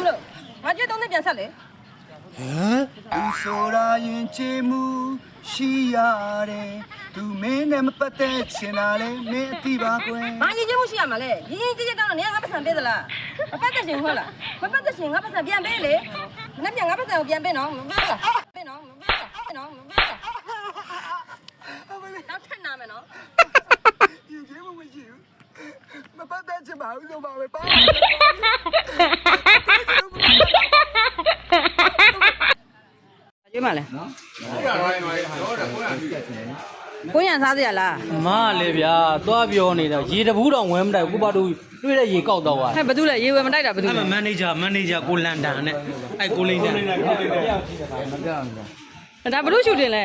မလို့ငါကျွေးသုံးသိပြန်ဆက်လေ သူဆိုတာရင်ချေမှုရှိရတယ်သူမင်းနဲ့မပတ်သက်ချင်တာလေမင်းအသိပါကွယ် ဘာရင်ကျွေးမှုရှိရမှာလဲရင်းရင်းကြည့်ကြတောင်းတော့နေငါပတ်စံပေးသလားမပတ်သက်ရှင်ဟုတ်လားမပတ်သက်ရှင်ငါပတ်စံပြန်ပေးလေမနေ့ပြန်ငါပတ်စံကိုပြန်ပေးနော်မပေးလားပေးနော်မပေးလားပေးနော်မပေးလားတော့ထက်နာမယ်နော် ရင်ချေမှုမရှိဘူးမပတ်သက်ချင်ပါဘူးဆိုပါပဲပါ ကျွေးမလဲကိုရံစားစရာလား မလေဗျာသွားပြောနေတာရေတဘူးတော့ဝဲမတိုက်ကိုပါတို့တွေ့တဲ့ရေကောက်တော့သွား ဟဲ့ဘာတူလဲရေဝယ်မတိုက်တာဘာတူ အဲ့ လဲ မန်နေဂျာကိုလန်ဒန်နဲ့အဲ့ကိုလိန်နဲ့ ဒါဘလို့ရှူတင်လဲ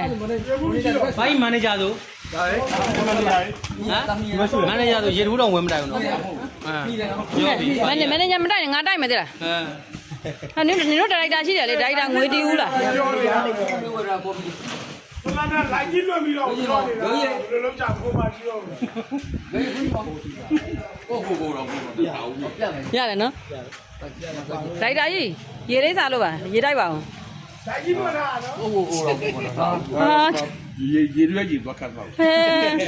ဘိုင်းမန်နေဂျာဆိုဟမ်မန်နေဂျာဆိုရေတဘူးတော့ဝဲမတိုက်ဘူးနော်ပြောပြီ မန်နေဂျာမတိုက်နဲ့ငါတိုက်မယ်တဲ့လား ဟာနင်တို့ဒါရိုက်တာရှိတယ်လေဒါရိုက်တာငွေတီးဦးလား လာလာလိုက်ကြည့်လို့ပြီးတော့ပြောနေတာဘယ်လိုလုပ်ကြဖို့မှရှိတော့ဘူး ရတယ်နော်ဒါရိုက်တာကြီးရေလေးစားလို့ပါရေတိုက်ပါအောင် လိုက်ကြည့်လို့လားနော် ဟာ ရေရွက်ကြီးသွားခတ်တော့ ဟဲ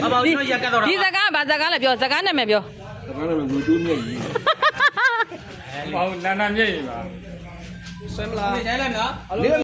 အဘောကျွန်တော်ရကတ်တော့ ဒီစကားဘာစကားလဲပြောစကားနာမည်ပြော ဒါကလည်းငွေတိုးမြက်ကြီးဘာလန်နာမြက်ကြီးပါ ဆွဲမလားနေလိုက်နော်